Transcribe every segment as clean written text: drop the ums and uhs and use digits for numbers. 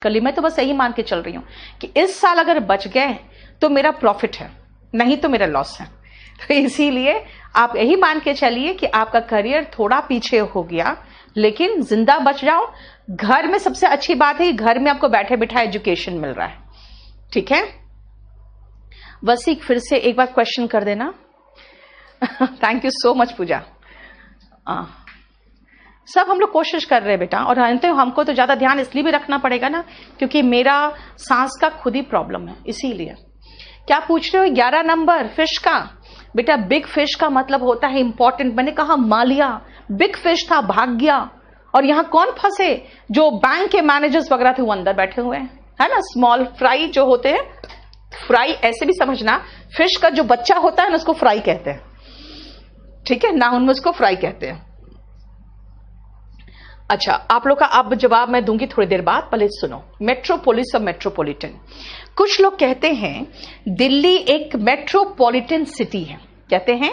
मैं तो बस यही मान के चल रही हूं कि इस साल अगर बच गए तो मेरा प्रॉफिट है, नहीं तो मेरा लॉस है। तो इसीलिए आप यही मान के चलिए कि आपका करियर थोड़ा पीछे हो गया, लेकिन जिंदा बच जाओ। घर में सबसे अच्छी बात है, घर में आपको बैठे बिठा एजुकेशन मिल रहा है, ठीक है। वसीक फिर से एक बार क्वेश्चन कर देना। थैंक यू सो मच पूजा। सब हम लोग कोशिश कर रहे हैं बेटा, और हमको तो ज्यादा ध्यान इसलिए भी रखना पड़ेगा ना, क्योंकि मेरा सांस का खुद ही प्रॉब्लम है, इसीलिए। क्या पूछ रहे हो? 11 नंबर फिश का। बेटा बिग फिश का मतलब होता है इंपॉर्टेंट। मैंने कहा मालिया बिग फिश था, भाग गया। और यहां कौन फंसे? जो बैंक के मैनेजर्स वगैरह थे वो अंदर बैठे हुए हैं, है ना। स्मॉल फ्राई जो होते हैं, फ्राई ऐसे भी समझना, फिश का जो बच्चा होता है ना उसको फ्राई कहते हैं, ठीक है, नाउन में उसको फ्राई कहते हैं। अच्छा, आप लोग का अब जवाब मैं दूंगी थोड़ी देर बाद, पहले सुनो। मेट्रोपोलिस और मेट्रोपॉलिटन। कुछ लोग कहते हैं दिल्ली एक मेट्रोपॉलिटन सिटी है, कहते हैं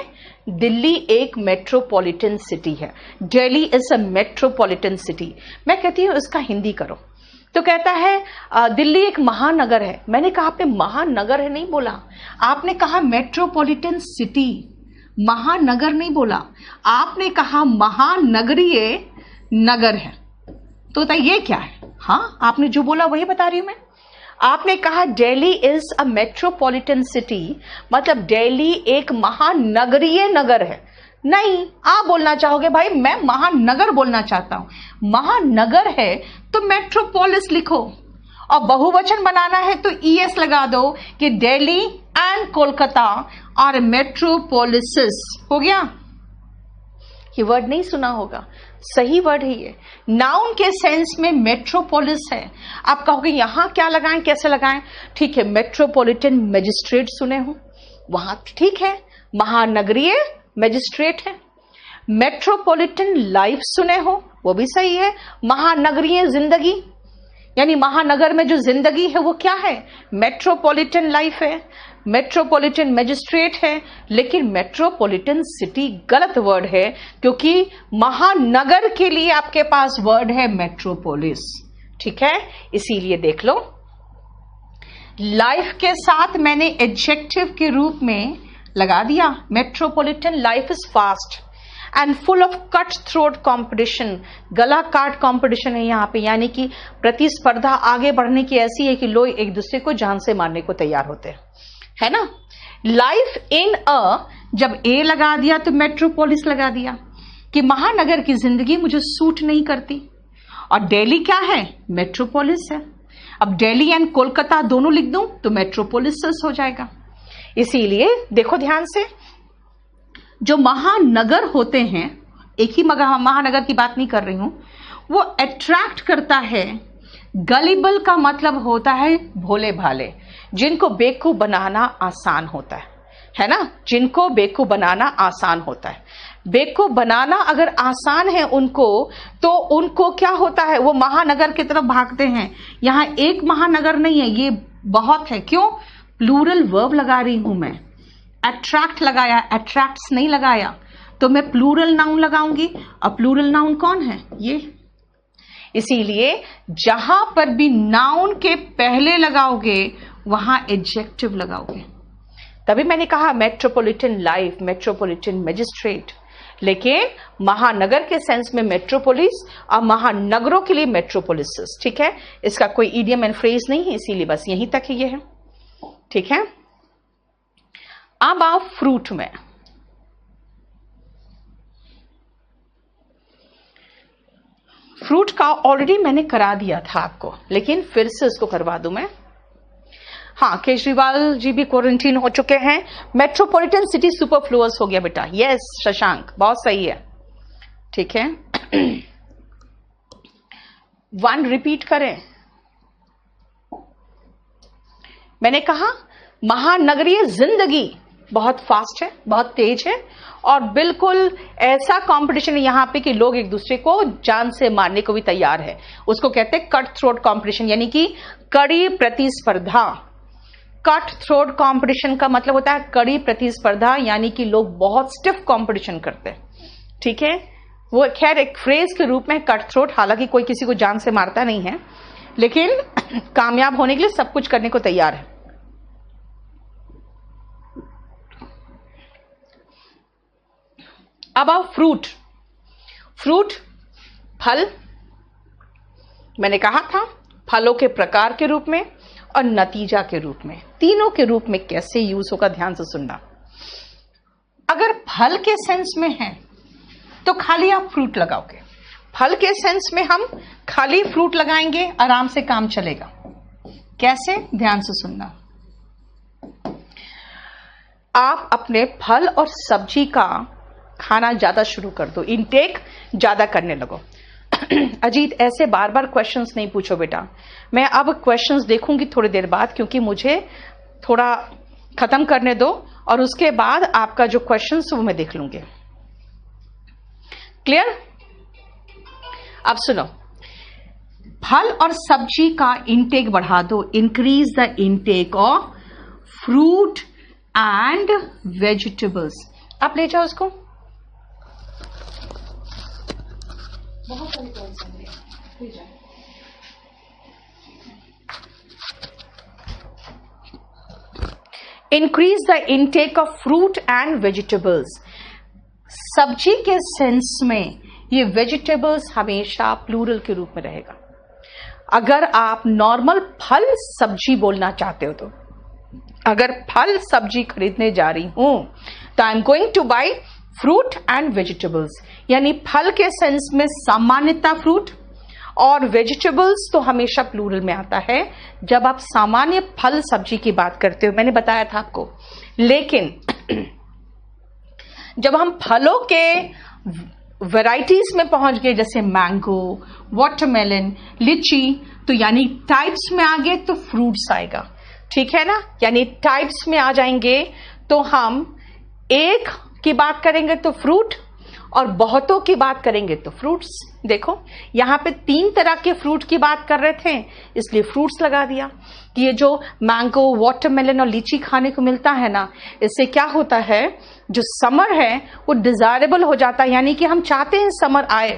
दिल्ली एक मेट्रोपॉलिटन सिटी है, Delhi is a metropolitan city. मैं कहती हूं इसका हिंदी करो, तो कहता है दिल्ली एक महानगर है। मैंने कहा आपने महानगर है नहीं बोला, आपने कहा मेट्रोपॉलिटन सिटी, महानगर नहीं बोला, आपने कहा महानगरीय नगर है। तो ये क्या है? हाँ, आपने जो बोला वही बता रही हूं मैं। आपने कहा Delhi is a metropolitan city, मतलब दिल्ली एक महानगरीय नगर है। नहीं, आप बोलना चाहोगे भाई मैं महानगर बोलना चाहता हूं। महानगर है तो मेट्रोपोलिस लिखो, और बहुवचन बनाना है तो ईएस लगा दो कि दिल्ली एंड कोलकाता आर मेट्रोपोलिसेस। हो गया? ये वर्ड नहीं सुना होगा, सही वर्ड है ये। नाउन के सेंस में मेट्रोपोलिस है। आप कहोगे यहां क्या लगाएं, कैसे लगाएं? ठीक है, मेट्रोपॉलिटन मजिस्ट्रेट सुने हो, वहां ठीक है, महानगरीय मजिस्ट्रेट है। मेट्रोपॉलिटन लाइफ सुने हो, वो भी सही है। महानगरीय जिंदगी, यानी महानगर में जो जिंदगी है वो क्या है? मेट्रोपॉलिटन लाइफ है। मेट्रोपॉलिटन मजिस्ट्रेट है, लेकिन मेट्रोपॉलिटन सिटी गलत वर्ड है, क्योंकि महानगर के लिए आपके पास वर्ड है मेट्रोपोलिस, ठीक है। इसीलिए देख लो, लाइफ के साथ मैंने एडजेक्टिव के रूप में लगा दिया। Metropolitan life is fast and full of cut throat competition. गला काट कॉम्पिटिशन है यहाँ पे, यानी कि प्रतिस्पर्धा आगे बढ़ने की ऐसी है कि लोग एक दूसरे को जान से मारने को तैयार होते हैं, है ना। लाइफ इन अ, जब ए लगा दिया तो मेट्रोपोलिस लगा दिया, कि महानगर की जिंदगी मुझे सूट नहीं करती। और दिल्ली क्या है? मेट्रोपोलिस है। अब दिल्ली एंड कोलकाता दोनों लिख दूं तो मेट्रोपोलिस हो जाएगा। इसीलिए देखो ध्यान से, जो महानगर होते हैं, एक ही महानगर की बात नहीं कर रही हूं, वो अट्रैक्ट करता है। गलिबल का मतलब होता है भोले भाले, जिनको बेवकूफ बनाना आसान होता है ना, जिनको बेवकूफ बनाना आसान होता है। बेवकूफ बनाना अगर आसान है उनको, तो उनको क्या होता है, वो महानगर की तरफ भागते हैं। यहां एक महानगर नहीं है, ये बहुत है। क्यों? प्लूरल वर्ब लगा रही हूं मैं, अट्रैक्ट लगाया, अट्रैक्ट्स नहीं लगाया, तो मैं प्लूरल नाउन लगाऊंगी। अब प्लूरल नाउन कौन है? ये। इसीलिए जहां पर भी नाउन के पहले लगाओगे वहां एडजेक्टिव लगाओगे। तभी मैंने कहा मेट्रोपॉलिटन लाइफ, मेट्रोपॉलिटन मजिस्ट्रेट, लेकिन महानगर के सेंस में मेट्रोपोलिस और महानगरों के लिए मेट्रोपोलिस, ठीक है। इसका कोई इडियम एंड फ्रेज नहीं है, इसीलिए बस यहीं तक ही ये है, ठीक है। अब आप फ्रूट में, फ्रूट का ऑलरेडी मैंने करा दिया था आपको, लेकिन फिर से इसको करवा दूं मैं। हाँ, केजरीवाल जी भी क्वारंटीन हो चुके हैं। मेट्रोपॉलिटन सिटी सुपरफ्लुअस हो गया बेटा। यस शशांक, बहुत सही है, ठीक है। 1 रिपीट करें। मैंने कहा महानगरीय जिंदगी बहुत फास्ट है, बहुत तेज है, और बिल्कुल ऐसा कंपटीशन है यहां पे कि लोग एक दूसरे को जान से मारने को भी तैयार है। उसको कहते हैं कट थ्रोट कंपटीशन, यानी कि कड़ी प्रतिस्पर्धा। कट थ्रोट कंपटीशन का मतलब होता है कड़ी प्रतिस्पर्धा, यानी कि लोग बहुत स्टिफ कंपटीशन करते हैं, ठीक है। वो खैर एक फ्रेज के रूप में कट थ्रोट, हालांकि कोई किसी को जान से मारता नहीं है, लेकिन कामयाब होने के लिए सब कुछ करने को तैयार है। अब आओ फ्रूट। फ्रूट फल, मैंने कहा था फलों के प्रकार के रूप में और नतीजा के रूप में, तीनों के रूप में कैसे यूज होगा, ध्यान से सुनना। अगर फल के सेंस में है तो खाली आप फ्रूट लगाओगे। फल के सेंस में हम खाली फ्रूट लगाएंगे, आराम से काम चलेगा। कैसे, ध्यान से सुनना। आप अपने फल और सब्जी का खाना ज्यादा शुरू कर दो, इनटेक ज्यादा करने लगो। अजीत ऐसे बार बार क्वेश्चंस नहीं पूछो बेटा, मैं अब क्वेश्चंस देखूंगी थोड़ी देर बाद, क्योंकि मुझे थोड़ा खत्म करने दो और उसके बाद आपका जो क्वेश्चंस वो मैं देख लूंगी। क्लियर? अब सुनो, फल और सब्जी का इनटेक बढ़ा दो, increase the intake of fruit and vegetables. आप ले जाओ उसको, बहुत सारी पॉइंट्स ले जाओ। Increase the intake of fruit and vegetables. सब्जी के सेंस में ये वेजिटेबल्स हमेशा प्लूरल के रूप में रहेगा। अगर आप नॉर्मल फल सब्जी बोलना चाहते हो तो, अगर फल सब्जी खरीदने जा रही हूं तो I am going two by fruit and vegetables, यानी फल के सेंस में सामान्यता फ्रूट और वेजिटेबल्स तो हमेशा प्लूरल में आता है जब आप सामान्य फल सब्जी की बात करते हो, मैंने बताया था आपको। लेकिन जब हम फलों के वैरायटीज में पहुंच गए, जैसे मैंगो, वाटरमेलन, लीची, तो यानी टाइप्स में आ गए तो फ्रूट्स आएगा, ठीक है ना। यानी टाइप्स में आ जाएंगे तो हम एक की बात करेंगे तो फ्रूट और बहुतों की बात करेंगे तो फ्रूट्स। देखो यहां पे 3 तरह के फ्रूट की बात कर रहे थे, इसलिए फ्रूट्स लगा दिया कि ये जो मैंगो, वाटरमेलन और लीची खाने को मिलता है ना, इससे क्या होता है, जो समर है वो डिजायरेबल हो जाता है, यानी कि हम चाहते हैं समर आए,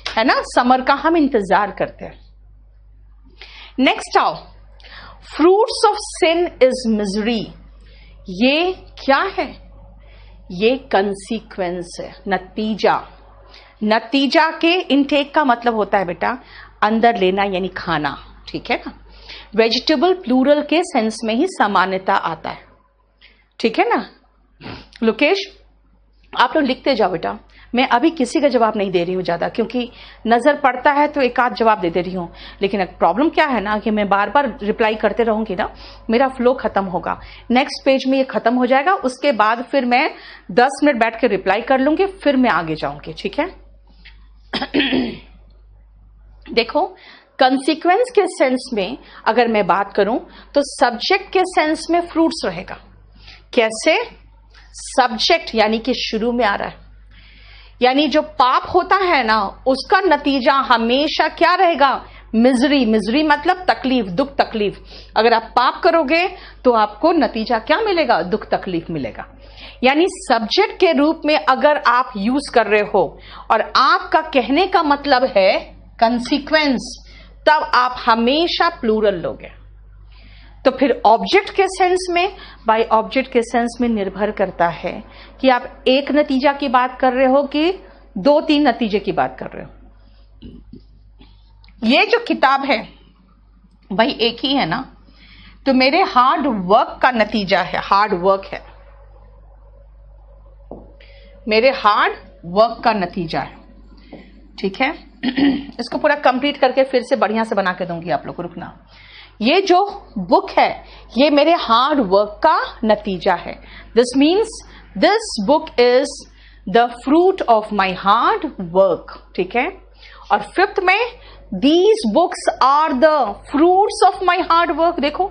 है ना, समर का हम इंतजार करते हैं। नेक्स्ट आओ, fruits of sin is misery. ये क्या है? ये कंसीक्वेंस है, नतीजा। नतीजा के इनटेक का मतलब होता है बेटा अंदर लेना, यानी खाना, ठीक है ना। वेजिटेबल प्लूरल के सेंस में ही सामान्यता आता है, ठीक है ना। लोकेश आप लोग लिखते जाओ बेटा, मैं अभी किसी का जवाब नहीं दे रही हूं ज्यादा, क्योंकि नजर पड़ता है तो एक आध जवाब दे रही हूं। लेकिन एक प्रॉब्लम क्या है ना कि मैं बार बार रिप्लाई करते रहूंगी ना, मेरा फ्लो खत्म होगा। नेक्स्ट पेज में ये खत्म हो जाएगा, उसके बाद फिर मैं 10 मिनट बैठ के रिप्लाई कर लूंगी, फिर मैं आगे जाऊंगी, ठीक है। देखो कंसीक्वेंस के सेंस में अगर मैं बात करूं तो सब्जेक्ट के सेंस में फ्रूट्स रहेगा। कैसे? सब्जेक्ट यानी कि शुरू में आ रहा है, यानी जो पाप होता है ना उसका नतीजा हमेशा क्या रहेगा? मिजरी। मिजरी मतलब तकलीफ, दुख तकलीफ। अगर आप पाप करोगे तो आपको नतीजा क्या मिलेगा? दुख तकलीफ मिलेगा। यानी सब्जेक्ट के रूप में अगर आप यूज कर रहे हो और आपका कहने का मतलब है कंसीक्वेंस, तब आप हमेशा प्लूरल लोगे। तो फिर ऑब्जेक्ट के सेंस में, बाय ऑब्जेक्ट के सेंस में निर्भर करता है कि आप एक नतीजा की बात कर रहे हो कि 2-3 नतीजे की बात कर रहे हो। ये जो किताब है भाई एक ही है ना, तो मेरे हार्ड वर्क का नतीजा है, हार्ड वर्क है, मेरे हार्ड वर्क का नतीजा है, ठीक है। इसको पूरा कंप्लीट करके फिर से बढ़िया से बना के दूंगी आप लोग को, रुकना। ये जो बुक है ये मेरे हार्ड वर्क का नतीजा है। This means this book is the fruit of my hard work, ठीक है। और 5th में these books are the fruits of my hard work. देखो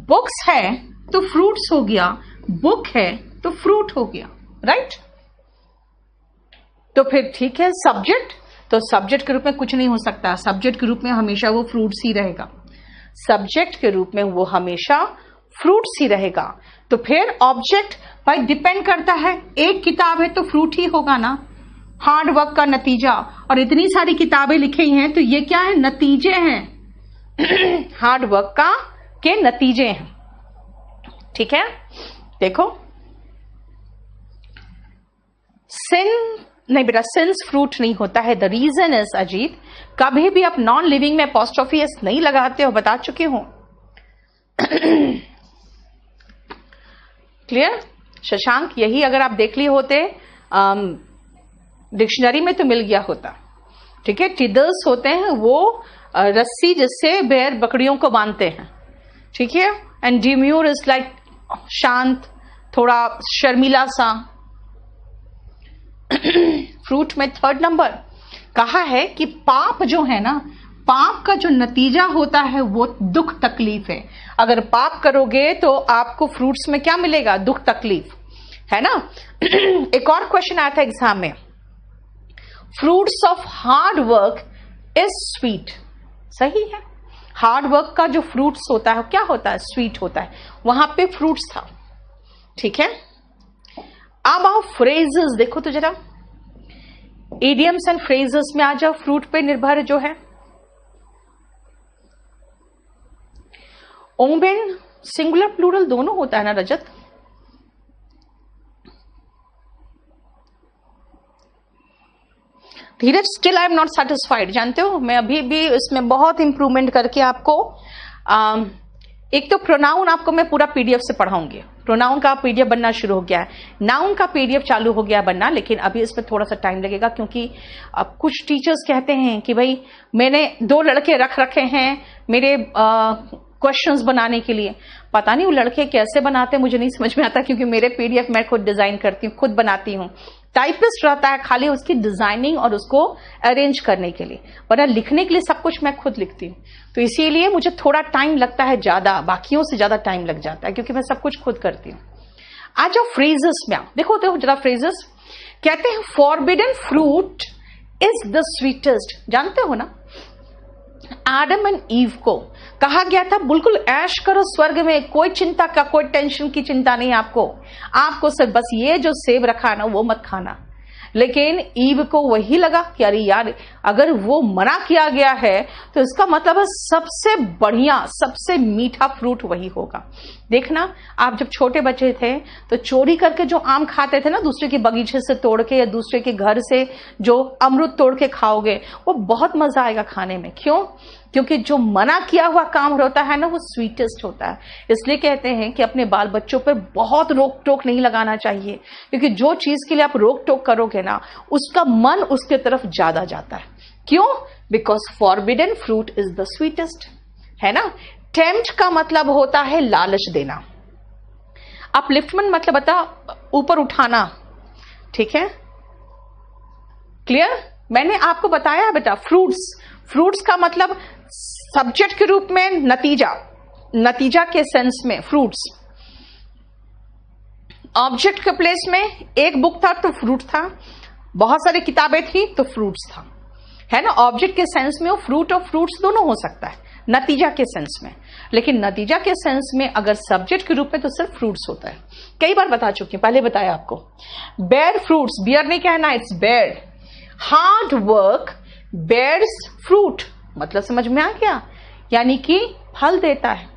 बुक्स है तो फ्रूट्स हो गया, बुक है तो फ्रूट हो गया, राइट। तो फिर ठीक है, सब्जेक्ट तो सब्जेक्ट के रूप में कुछ नहीं हो सकता, सब्जेक्ट के रूप में हमेशा वो फ्रूट्स ही रहेगा, सब्जेक्ट के रूप में वो हमेशा फ्रूट्स ही रहेगा। तो फिर ऑब्जेक्ट भाई डिपेंड करता है, एक किताब है तो फ्रूट ही होगा ना, हार्ड वर्क का नतीजा। और इतनी सारी किताबें लिखी हैं तो ये क्या है? नतीजे हैं, हार्ड वर्क का के नतीजे हैं। ठीक है, देखो सिन नहीं बेटा, सिंस फ्रूट नहीं होता है। द रीजन इज अजीत, कभी भी आप नॉन लिविंग में अपॉस्ट्रोफी एस नहीं लगाते हो, बता चुकी हूं। क्लियर शशांक, यही अगर आप देख लिए होते डिक्शनरी में तो मिल गया होता। ठीक है, टिदल्स होते हैं वो रस्सी जिससे बैर बकरियों को बांधते हैं। ठीक है, एंड डिम्यूर इज लाइक शांत, थोड़ा शर्मीला सा। फ्रूट में थर्ड नंबर कहा है कि पाप जो है ना, पाप का जो नतीजा होता है वो दुख तकलीफ है। अगर पाप करोगे तो आपको फ्रूट्स में क्या मिलेगा? दुख तकलीफ, है ना। एक और क्वेश्चन आया था एग्जाम में, fruits of hard work is sweet. सही है, हार्ड वर्क का जो फ्रूट्स होता है क्या होता है? स्वीट होता है। वहां पे फ्रूट्स था। ठीक है, अब आओ फ्रेजेस, देखो तो जरा इडियम्स एंड फ्रेजेस में आ जाओ। फ्रूट पे निर्भर जो है, ओम्बेन सिंगुलर प्लूरल दोनों होता है ना Rajat? Dheeraj, still I am not satisfied. जानते हो मैं अभी भी इसमें बहुत इंप्रूवमेंट करके आपको एक तो प्रोनाउन आपको मैं पूरा पीडीएफ से पढ़ाऊंगी। प्रोनाउन का पीडीएफ बनना शुरू हो गया है, नाउन का पीडीएफ चालू हो गया बनना, लेकिन अभी इसमें थोड़ा सा टाइम लगेगा क्योंकि अब कुछ टीचर्स कहते हैं कि भाई मैंने 2 लड़के रख रखे हैं मेरे क्वेश्चंस बनाने के लिए। पता नहीं वो लड़के कैसे बनाते हैं, मुझे नहीं समझ में आता, क्योंकि मेरे पीडीएफ मैं खुद डिजाइन करती हूँ, खुद बनाती हूँ। टाइपिस्ट रहता है खाली उसकी डिजाइनिंग और उसको अरेंज करने के लिए, वरना लिखने के लिए सब कुछ मैं खुद लिखती हूँ। तो इसीलिए मुझे थोड़ा टाइम लगता है, ज्यादा बाकियों से ज्यादा टाइम लग जाता है क्योंकि मैं सब कुछ खुद करती हूँ। आज जो फ्रेजेस में देखो तो जरा फ्रेजेस कहते हैं, forbidden fruit is the sweetest. जानते हो ना, आदम एंड ईव को कहा गया था बिल्कुल ऐश करो स्वर्ग में, कोई चिंता का, कोई टेंशन की चिंता नहीं आपको सिर्फ बस ये जो सेब रखा है ना वो मत खाना। लेकिन ईव को वही लगा कि अरे यार अगर वो मना किया गया है तो इसका मतलब है सबसे बढ़िया, सबसे मीठा फ्रूट वही होगा। देखना, आप जब छोटे बच्चे थे तो चोरी करके जो आम खाते थे ना, दूसरे के बगीचे से तोड़ के या दूसरे के घर से जो अमरूद तोड़ के खाओगे, वो बहुत मजा आएगा खाने में। क्यों? क्योंकि जो मना किया हुआ काम होता है ना वो स्वीटेस्ट होता है। इसलिए कहते हैं कि अपने बाल बच्चों पर बहुत रोक टोक नहीं लगाना चाहिए, क्योंकि जो चीज के लिए आप रोक टोक करोगे ना उसका मन उसके तरफ ज्यादा जाता है। क्यों? Because forbidden fruit is the sweetest, है ना। टेम्प्ट का मतलब होता है लालच देना। अपलिफ्टमेंट मतलब बता ऊपर उठाना। ठीक है, क्लियर? मैंने आपको बताया है बेटा, फ्रूट्स का मतलब सब्जेक्ट के रूप में नतीजा के सेंस में फ्रूट्स, ऑब्जेक्ट के प्लेस में एक बुक था तो फ्रूट था, बहुत सारी किताबें थी तो फ्रूट्स था, है ना। ऑब्जेक्ट के सेंस में वो फ्रूट और फ्रूट्स दोनों हो सकता है, नतीजा के सेंस में। लेकिन नतीजा के सेंस में अगर सब्जेक्ट के रूप में तो सिर्फ फ्रूट्स होता है। कई बार बता चुकी हूं, पहले बताया आपको। बेयर फ्रूट्स, बियर नहीं कहना, it's bare. Hard work bears fruit, मतलब समझ में आ गया, यानी कि फल देता है।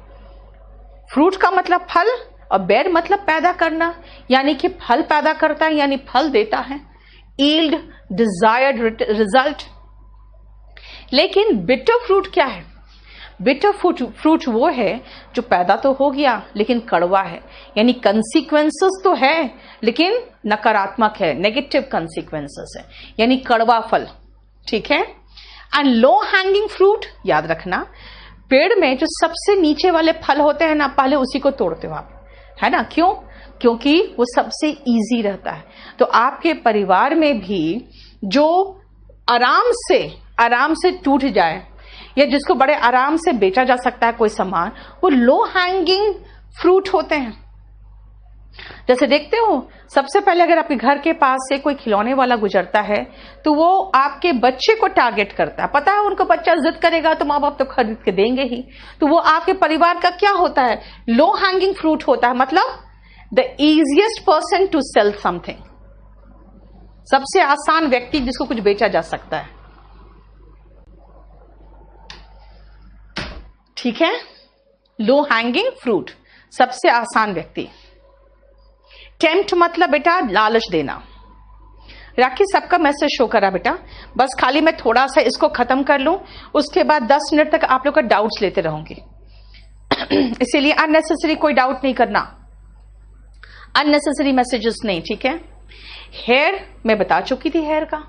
फ्रूट का मतलब फल और बेयर मतलब पैदा करना, यानी कि फल पैदा करता है, यानी फल देता है। Yield desired result. लेकिन बिटर फ्रूट क्या है? बिटर फ्रूट वो है जो पैदा तो हो गया लेकिन कड़वा है, यानी कंसीक्वेंसेस तो है लेकिन नकारात्मक है, नेगेटिव कंसीक्वेंसेस है, यानी कड़वा फल। ठीक है। एंड लो हैंगिंग फ्रूट, याद रखना पेड़ में जो सबसे नीचे वाले फल होते हैं ना, पहले उसी को तोड़ते हो आप, है ना। क्यों? क्योंकि वो सबसे इजी रहता है। तो आपके परिवार में भी जो आराम से टूट जाए या जिसको बड़े आराम से बेचा जा सकता है कोई सामान, वो लो हैंगिंग फ्रूट होते हैं। जैसे देखते हो, सबसे पहले अगर आपके घर के पास से कोई खिलौने वाला गुजरता है तो वो आपके बच्चे को टारगेट करता है। पता है उनको बच्चा जिद करेगा तो माँ बाप तो खरीद के देंगे ही। तो वो आपके परिवार का क्या होता है? लो हैंगिंग फ्रूट होता है, मतलब the easiest person to sell something, सबसे आसान व्यक्ति जिसको कुछ बेचा जा सकता है। ठीक है, लो हैंगिंग फ्रूट, सबसे आसान व्यक्ति। टेम्प्ट मतलब बेटा लालच देना। राखी सबका मैसेज शो करा बेटा, बस खाली मैं थोड़ा सा इसको खत्म कर लूं, उसके बाद 10 मिनट तक आप लोग का डाउट्स लेते रहूंगी। इसीलिए अननेसेसरी कोई डाउट नहीं करना, अननेसेसरी मैसेजेस नहीं, ठीक है। हेयर मैं बता चुकी थी, हेयर का,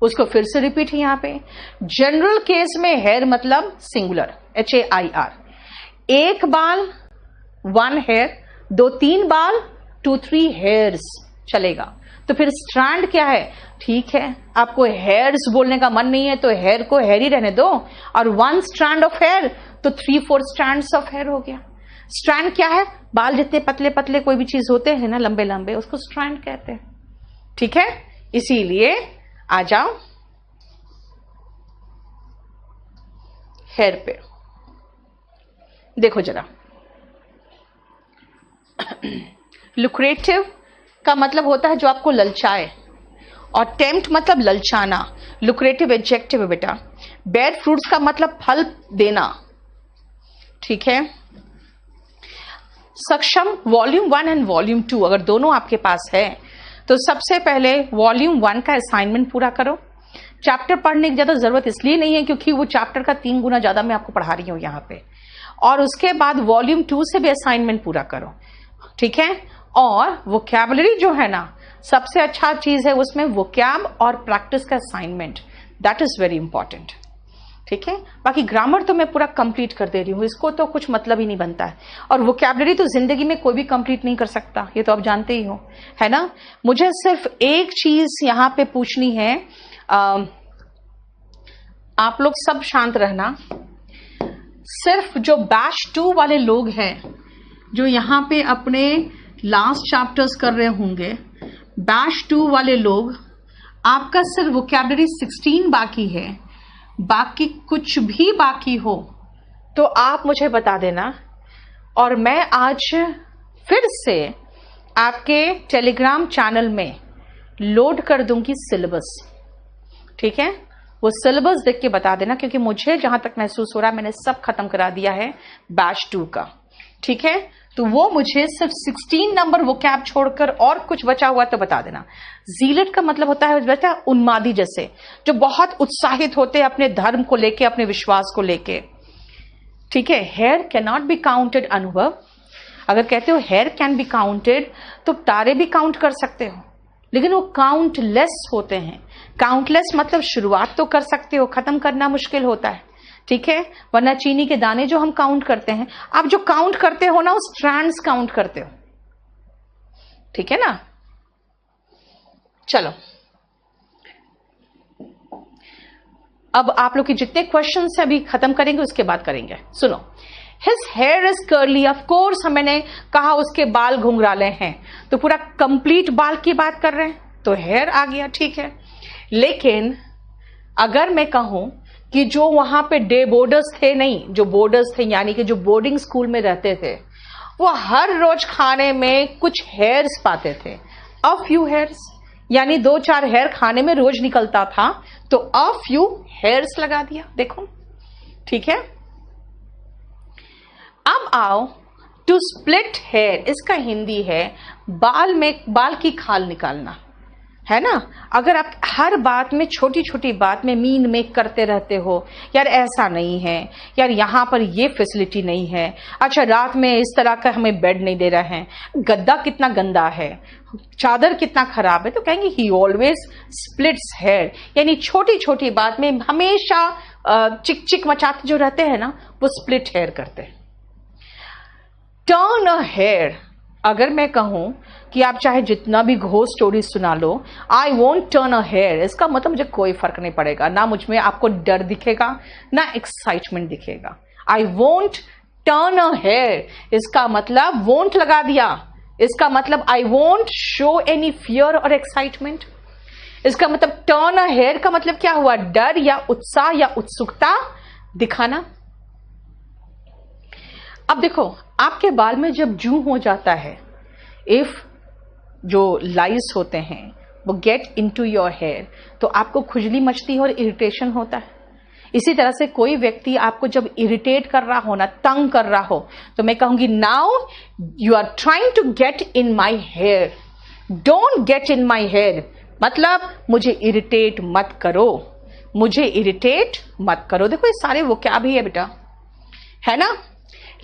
उसको फिर से रिपीट है यहां पे। जनरल केस में हेयर मतलब सिंगुलर, HAIR, एक बाल 1 हेयर, 2-3 बाल 2-3 हेयर्स चलेगा। तो फिर स्ट्रैंड क्या है? ठीक है, आपको हेयर्स बोलने का मन नहीं है तो हेयर को हेयर ही रहने दो, और 1 स्ट्रैंड ऑफ हेयर तो 3-4 स्ट्रैंड्स ऑफ हेयर हो गया। स्ट्रैंड क्या है? बाल जितने पतले पतले कोई भी चीज होते हैं ना, लंबे लंबे, उसको स्ट्रैंड कहते हैं, ठीक है। इसीलिए आ जाओ हेयर पे, देखो जरा। लुक्रेटिव का मतलब होता है जो आपको ललचाए, और टेम्प्ट मतलब ललचाना। लुक्रेटिव एडजेक्टिव है बेटा। बेयर फ्रूट्स का मतलब फल देना, ठीक है। सक्षम वॉल्यूम 1 एंड वॉल्यूम 2 अगर दोनों आपके पास है तो सबसे पहले वॉल्यूम 1 का असाइनमेंट पूरा करो। चैप्टर पढ़ने की ज्यादा जरूरत इसलिए नहीं है क्योंकि वो चैप्टर का 3 गुना ज्यादा मैं आपको पढ़ा रही हूं यहां पे। और उसके बाद वॉल्यूम 2 से भी असाइनमेंट पूरा करो, ठीक है। और वोकैबुलरी जो है ना, सबसे अच्छा चीज है उसमें वोकैब और प्रैक्टिस का assignment, that is very important, ठीक है। बाकी ग्रामर तो मैं पूरा कंप्लीट कर दे रही हूं, इसको तो कुछ मतलब ही नहीं बनता है। और वोकैबुलरी तो जिंदगी में कोई भी कंप्लीट नहीं कर सकता, ये तो आप जानते ही हो, है ना। मुझे सिर्फ एक चीज यहां पे पूछनी है, आप लोग सब शांत रहना। सिर्फ जो बैच 2 वाले लोग हैं जो यहां पे अपने लास्ट चैप्टर्स कर रहे होंगे, बैच 2 वाले लोग, आपका सिर्फ वोकैबुलरी 16 बाकी है, बाकी कुछ भी बाकी हो तो आप मुझे बता देना, और मैं आज फिर से आपके टेलीग्राम चैनल में लोड कर दूंगी सिलेबस, ठीक है। वो सिलेबस देख के बता देना, क्योंकि मुझे जहां तक महसूस हो रहा है मैंने सब खत्म करा दिया है बैच 2 का, ठीक है। तो वो मुझे सिर्फ 16 नंबर वो कैब छोड़कर और कुछ बचा हुआ तो बता देना। जीलेट का मतलब होता है बेटा उन्मादी जैसे, जो बहुत उत्साहित होते हैं अपने धर्म को लेके, अपने विश्वास को लेके, ठीक है। Hair can not be counted. अनुभव, अगर कहते हो हेयर कैन बी काउंटेड तो तारे भी काउंट कर सकते हो, लेकिन वो काउंटलेस होते हैं। काउंटलेस मतलब शुरुआत तो कर सकते हो, खत्म करना मुश्किल होता है, ठीक है। वरना चीनी के दाने जो हम काउंट करते हैं, आप जो काउंट करते हो ना, वो स्ट्रैंड्स काउंट करते हो, ठीक है ना। चलो, अब आप लोग के जितने क्वेश्चंस हैं अभी खत्म करेंगे, उसके बाद करेंगे। सुनो, his here is curly, of course मैंने कहा उसके बाल घुंघराले हैं, तो पूरा कंप्लीट बाल की बात कर रहे हैं तो हेयर आ गया, ठीक है। लेकिन अगर मैं कहूं कि जो वहां पे डे बोर्डर्स थे, नहीं जो बोर्डर्स थे यानी कि जो बोर्डिंग स्कूल में रहते थे, वो हर रोज खाने में कुछ हेयर्स पाते थे, अ फ्यू हेयर्स, यानी 2-4 हेयर खाने में रोज निकलता था, तो अ फ्यू हेयर्स लगा दिया, देखो, ठीक है। अब आओ टू स्प्लिट हेयर, इसका हिंदी है बाल की खाल निकालना, है ना। अगर आप हर बात में, छोटी छोटी बात में मीन मेक करते रहते हो, यार ऐसा नहीं है, यार यहां पर ये फैसिलिटी नहीं है, अच्छा रात में इस तरह का हमें बेड नहीं दे रहे हैं, गद्दा कितना गंदा है, चादर कितना खराब है, तो कहेंगे ही ऑलवेज स्प्लिट्स हेयर, यानी छोटी छोटी बात में हमेशा चिक चिक मचाते जो रहते हैं ना, वो स्प्लिट हेयर करते हैं। टर्न अ हेयर, अगर मैं कहूं कि आप चाहे जितना भी घोस्ट स्टोरी सुना लो, I won't turn a hair, इसका मतलब मुझे कोई फर्क नहीं पड़ेगा, ना मुझ में आपको डर दिखेगा ना एक्साइटमेंट दिखेगा। I won't turn a hair, इसका मतलब वोंट लगा दिया, इसका मतलब I won't show any fear और एक्साइटमेंट। इसका मतलब टर्न अ हेयर का मतलब क्या हुआ? डर या उत्साह या उत्सुकता दिखाना। अब देखो, आपके बाल में जब जू हो जाता है, इफ जो लाइस होते हैं वो गेट इनटू योर हेयर, तो आपको खुजली मचती है और इरिटेशन होता है। इसी तरह से कोई व्यक्ति आपको जब इरिटेट कर रहा हो ना, तंग कर रहा हो, तो मैं कहूंगी now you are trying to get in my hair, don't get in my hair, मतलब मुझे इरिटेट मत करो, मुझे इरिटेट मत करो। देखो ये सारे वो क्या भी है बेटा, है ना।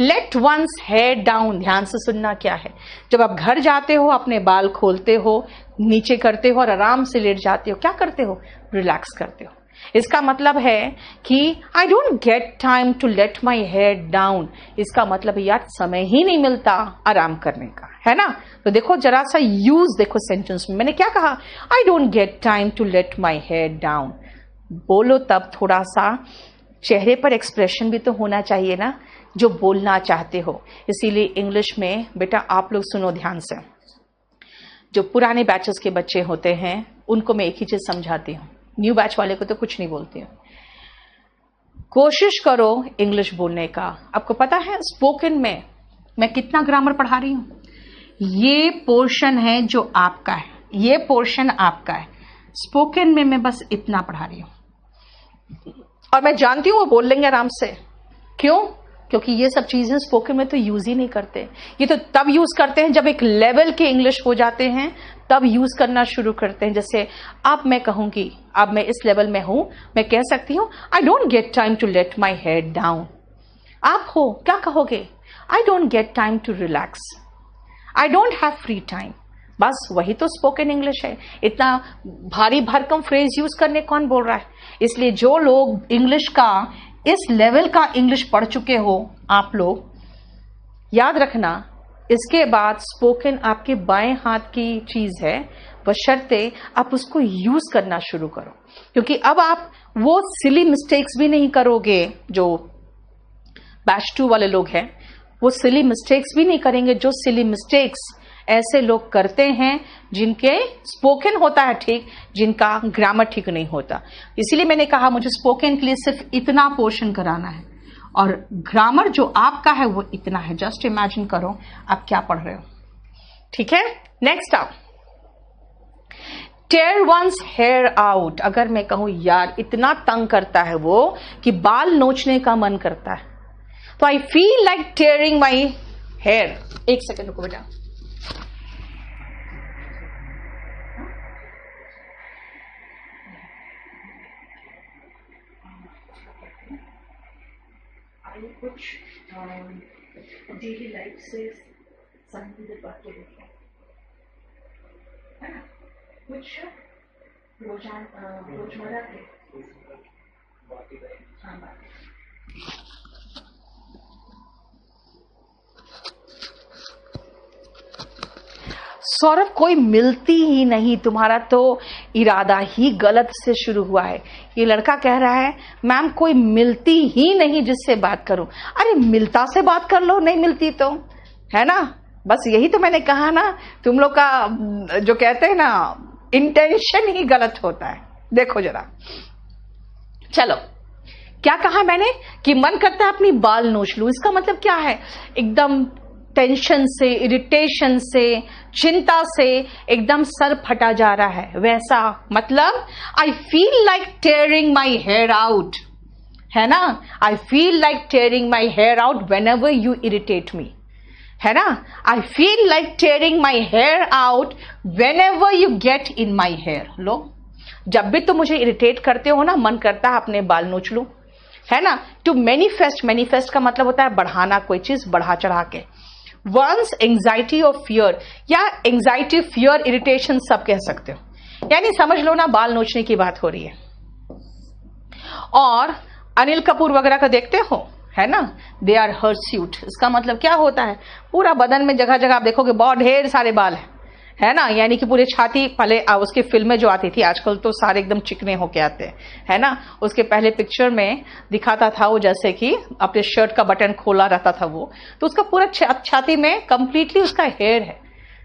लेट वंस हेयर डाउन, ध्यान से सुनना क्या है। जब आप घर जाते हो, अपने बाल खोलते हो, नीचे करते हो और आराम से लेट जाते हो, क्या करते हो, रिलैक्स करते हो। इसका मतलब है कि I don't get time to let my hair down, इसका मतलब यार समय ही नहीं मिलता आराम करने का, है ना। तो देखो जरा सा यूज देखो सेंटेंस में, मैंने क्या कहा, I don't get time to let my hair down. बोलो तब थोड़ा सा चेहरे पर एक्सप्रेशन भी तो होना चाहिए ना, जो बोलना चाहते हो। इसीलिए इंग्लिश में बेटा आप लोग सुनो ध्यान से, जो पुराने बैचेस के बच्चे होते हैं उनको मैं एक ही चीज समझाती हूँ, न्यू बैच वाले को तो कुछ नहीं बोलती हूँ। कोशिश करो इंग्लिश बोलने का। आपको पता है स्पोकन में मैं कितना ग्रामर पढ़ा रही हूँ, ये पोर्शन है जो आपका है, ये पोर्शन आपका है, स्पोकन में मैं बस इतना पढ़ा रही हूँ। और मैं जानती हूँ वो बोल लेंगे आराम से, क्यों, क्योंकि ये सब चीजें स्पोकन में तो यूज ही नहीं करते। ये तो तब यूज करते हैं जब एक लेवल के इंग्लिश हो जाते हैं, तब यूज करना शुरू करते हैं। जैसे अब मैं कहूंगी, अब मैं इस लेवल में हूं, मैं कह सकती हूं I don't get time to let my head down. आप हो क्या कहोगे, I don't get time to relax, I don't have free time. बस वही तो स्पोकन इंग्लिश है। इतना भारी भरकम फ्रेज यूज करने कौन बोल रहा है। इसलिए जो लोग इंग्लिश का इस लेवल का इंग्लिश पढ़ चुके हो आप लोग, याद रखना इसके बाद स्पोकन आपके बाएं हाथ की चीज है, बशर्ते आप उसको यूज करना शुरू करो। क्योंकि अब आप वो सिली मिस्टेक्स भी नहीं करोगे, जो बैच 2 वाले लोग हैं वो सिली मिस्टेक्स भी नहीं करेंगे, जो सिली मिस्टेक्स ऐसे लोग करते हैं जिनके स्पोकन होता है ठीक, जिनका ग्रामर ठीक नहीं होता। इसीलिए मैंने कहा मुझे स्पोकन के लिए सिर्फ इतना पोर्शन कराना है और ग्रामर जो आपका है वो इतना है। जस्ट इमेजिन करो आप क्या पढ़ रहे हो, ठीक है। नेक्स्ट आप टेयर वंस हेयर आउट। अगर मैं कहूं यार इतना तंग करता है वो कि बाल नोचने का मन करता है, तो I feel like tearing my hair. एक सेकेंड रुको बेटा, कुछ डेली लाइफ से संबंधित बातें लिखें, है ना, कुछ रोजमर्रा के बातें। सौरभ कोई मिलती ही नहीं, तुम्हारा तो इरादा ही गलत से शुरू हुआ है। ये लड़का कह रहा है मैम कोई मिलती ही नहीं जिससे बात करूं। अरे मिलता से बात कर लो, नहीं मिलती तो, है ना। बस यही तो मैंने कहा ना, तुम लोग का जो कहते हैं ना इंटेंशन ही गलत होता है। देखो जरा, चलो क्या कहा मैंने कि मन करता है अपनी बाल नोच लूं। इसका मतलब क्या है, एकदम टेंशन से, इरिटेशन से, चिंता से एकदम सर फटा जा रहा है, वैसा मतलब I feel like tearing my hair out, है ना। I feel like tearing my hair out whenever you irritate me, है ना। I feel like tearing my hair out whenever you get in my hair. लो, जब भी तुम मुझे irritate करते हो ना, मन करता है अपने बाल नोच लूं, है ना। टू मैनिफेस्ट, मैनिफेस्ट का मतलब होता है बढ़ाना, कोई चीज बढ़ा चढ़ा के। वंस एंजाइटी और फियर, या एंजाइटी, फियर, इरिटेशन सब कह सकते हो, यानी समझ लो ना बाल नोचने की बात हो रही है। और अनिल कपूर वगैरह का देखते हो, है ना, दे आर हर्स्यूट। इसका मतलब क्या होता है, पूरा बदन में जगह जगह आप देखोगे बहुत ढेर सारे बाल है ना, यानी कि पूरे छाती। पहले उसकी फिल्में जो आती थी, आजकल तो सारे एकदम चिकने होके आते हैं, है ना। उसके पहले पिक्चर में दिखाता था वो जैसे कि अपने शर्ट का बटन खोला रहता था वो, तो उसका पूरा छाती में कंप्लीटली उसका हेयर है,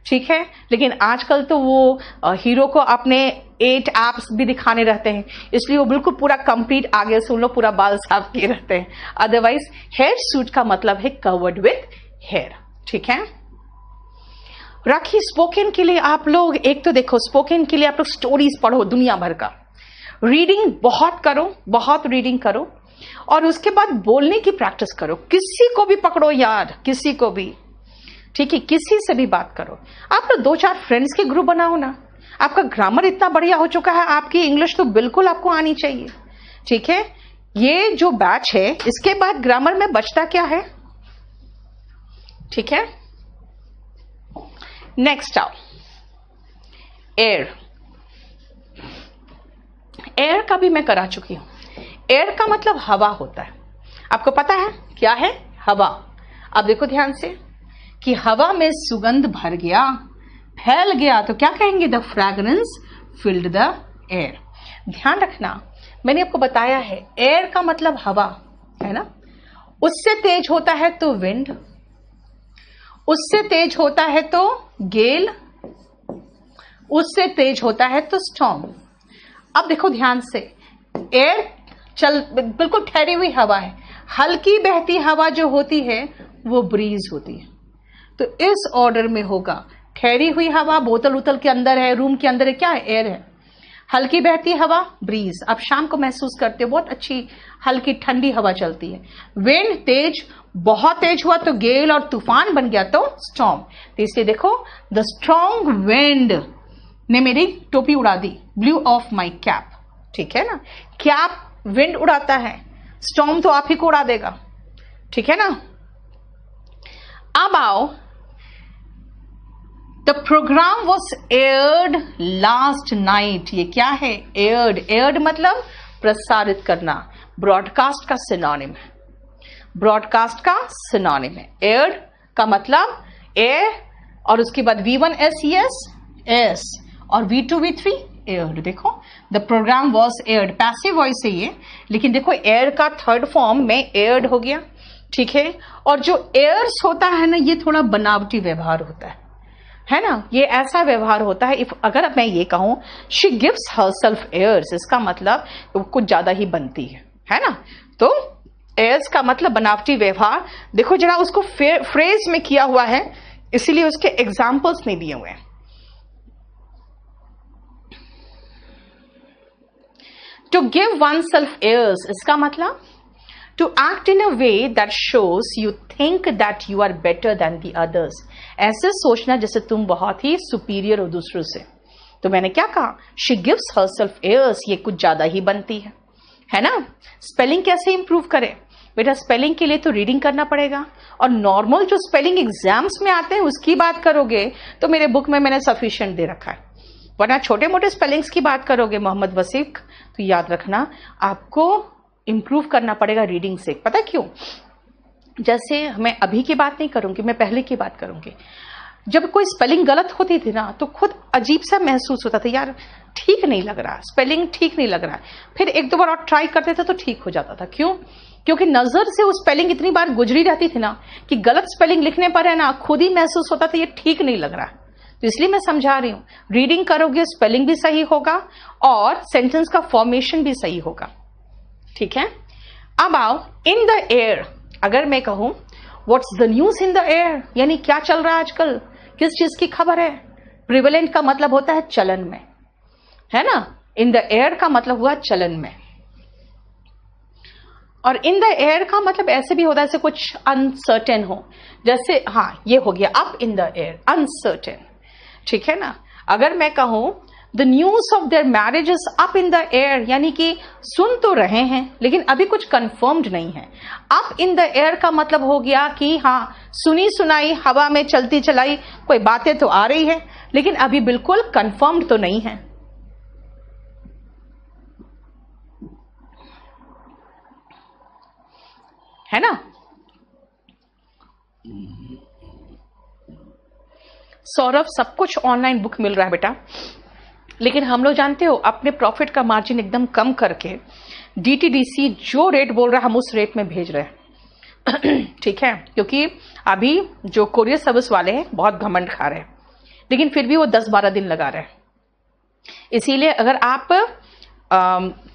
ठीक है। लेकिन आजकल तो वो हीरो को अपने 8 एप्स भी दिखाने रहते हैं, इसलिए वो बिल्कुल पूरा कंप्लीट आगे से उन लोग पूरा बाल साफ किए रहते हैं। अदरवाइज हेयर सूट का मतलब है कवर्ड विथ हेयर, ठीक है। राखी स्पोकन के लिए आप लोग एक तो देखो, स्पोकन के लिए आप लोग स्टोरीज पढ़ो दुनिया भर का, रीडिंग बहुत करो, बहुत रीडिंग करो, और उसके बाद बोलने की प्रैक्टिस करो। किसी को भी पकड़ो यार, किसी को भी, ठीक है, किसी से भी बात करो। आप तो 2-4 फ्रेंड्स के ग्रुप बनाओ ना। आपका ग्रामर इतना बढ़िया हो चुका है, आपकी इंग्लिश तो बिल्कुल आपको आनी चाहिए, ठीक है। ये जो बैच है, इसके बाद ग्रामर में बचता क्या है, ठीक है। नेक्स्ट आओ, एयर। एयर का भी मैं करा चुकी हूं। एयर का मतलब हवा होता है। आपको पता है क्या है हवा? अब देखो ध्यान से कि हवा में सुगंध भर गया, फैल गया, तो क्या कहेंगे? The fragrance filled the air. ध्यान रखना, मैंने आपको बताया है एयर का मतलब हवा है ना। उससे तेज होता है तो विंड, उससे तेज होता है तो गेल, उससे तेज होता है तो स्टॉर्म। अब देखो ध्यान से, एयर बिल्कुल ठहरी हुई हवा है। हल्की बहती हवा जो होती है वो ब्रीज होती है। तो इस ऑर्डर में होगा, ठहरी हुई हवा बोतल उतल के अंदर है, रूम के अंदर है, क्या है? एयर है। हल्की बहती हवा ब्रीज, आप शाम को महसूस करते हो, बहुत अच्छी हल्की ठंडी हवा चलती है। विंड तेज, बहुत तेज हुआ तो गेल और तूफान बन गया तो स्टॉर्म। तो इसलिए देखो, द स्ट्रॉन्ग विंड ने मेरी टोपी उड़ा दी, ब्लू ऑफ माई कैप, ठीक है ना। कैप विंड उड़ाता है, स्टॉर्म तो आप ही को उड़ा देगा, ठीक है ना। अब आओ, the program was aired last night. ये क्या है? एयर्ड। एयर्ड मतलब प्रसारित करना, ब्रॉडकास्ट का सिनोनिम है। ब्रॉडकास्ट का सिनोनिम है। एयर्ड का मतलब एयर, और उसके बाद V1SES एस और V2V3 एयर्ड। देखो, the program was aired, passive voice है ये, लेकिन देखो एयर का थर्ड फॉर्म में एयर्ड हो गया, ठीक है। और जो एयर्स होता है ना, ये थोड़ा बनावटी व्यवहार होता है ना। ये ऐसा व्यवहार होता है, अगर मैं ये कहूं शी गिव्स हरसेल्फ एयर्स, इसका मतलब वो कुछ ज्यादा ही बनती है ना। तो एयर्स का मतलब बनावटी व्यवहार। देखो जरा, उसको फ्रेज में किया हुआ है, इसीलिए उसके एग्जाम्पल्स नहीं दिए हुए हैं। To give oneself airs, इसका मतलब to act in a way that shows you think that you are better than the others. ऐसे सोचना जैसे तुम बहुत ही सुपीरियर हो दूसरों से। तो मैंने क्या कहा? शी गिव्स हरसेल्फ एयर्स, ये कुछ ज्यादा ही बनती है ना। स्पेलिंग कैसे इंप्रूव करें? बेटा, स्पेलिंग के लिए तो रीडिंग करना पड़ेगा, और नॉर्मल जो स्पेलिंग एग्जाम्स में आते हैं उसकी बात करोगे तो मेरे बुक में मैंने सफिशिएंट दे रखा है। वरना छोटे मोटे स्पेलिंग्स की बात करोगे मोहम्मद वसीक, तो याद रखना आपको इंप्रूव करना पड़ेगा रीडिंग से। पता क्यों? जैसे मैं अभी की बात नहीं करूंगी, मैं पहले की बात करूंगी। जब कोई स्पेलिंग गलत होती थी ना, तो खुद अजीब सा महसूस होता था, यार ठीक नहीं लग रहा, स्पेलिंग ठीक नहीं लग रहा। फिर 1-2 बार और ट्राई करते थे तो ठीक हो जाता था। क्यों? क्योंकि नजर से वो स्पेलिंग इतनी बार गुजरी रहती थी ना, कि गलत स्पेलिंग लिखने पर है ना, खुद ही महसूस होता था ये ठीक नहीं लग रहा। तो इसलिए मैं समझा रही हूं, रीडिंग करोगे स्पेलिंग भी सही होगा और सेंटेंस का फॉर्मेशन भी सही होगा, ठीक है। अब आओ, इन द एयर। अगर मैं कहूं what's the news in the air, यानी क्या चल रहा है आजकल, किस चीज की खबर है। प्रिवेलेंट का मतलब होता है चलन में, है ना। इन द एयर का मतलब हुआ चलन में, और इन द एयर का मतलब ऐसे भी होता है जैसे कुछ अनसर्टेन हो, जैसे हाँ ये हो गया up in the air, uncertain, ठीक है ना। अगर मैं कहूं the news of their marriage is up in the air, यानी कि सुन तो रहे हैं लेकिन अभी कुछ कंफर्म्ड नहीं है। अप इन द एयर का मतलब हो गया कि हाँ, सुनी सुनाई, हवा में चलती चलाई कोई बातें तो आ रही है, लेकिन अभी बिल्कुल कंफर्म्ड तो नहीं है, है ना। सौरभ, सब कुछ ऑनलाइन बुक मिल रहा है बेटा, लेकिन हम लोग जानते हो अपने प्रॉफिट का मार्जिन एकदम कम करके डीटीडीसी जो रेट बोल रहा है हम उस रेट में भेज रहे हैं ठीक है। क्योंकि अभी जो कोरियर सर्विस वाले हैं बहुत घमंड खा रहे हैं, लेकिन फिर भी वो 10-12 दिन लगा रहे हैं। इसीलिए अगर आप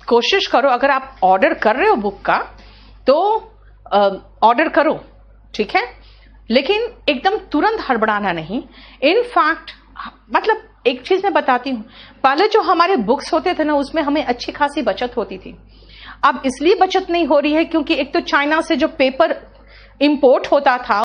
कोशिश करो, अगर आप ऑर्डर कर रहे हो बुक का तो ऑर्डर करो, ठीक है, लेकिन एकदम तुरंत हड़बड़ाना नहीं। इनफैक्ट मतलब एक चीज मैं बताती हूं, पहले जो हमारे बुक्स होते थे ना, उसमें हमें अच्छी खासी बचत होती थी। अब इसलिए बचत नहीं हो रही है क्योंकि एक तो चाइना से जो पेपर इंपोर्ट होता था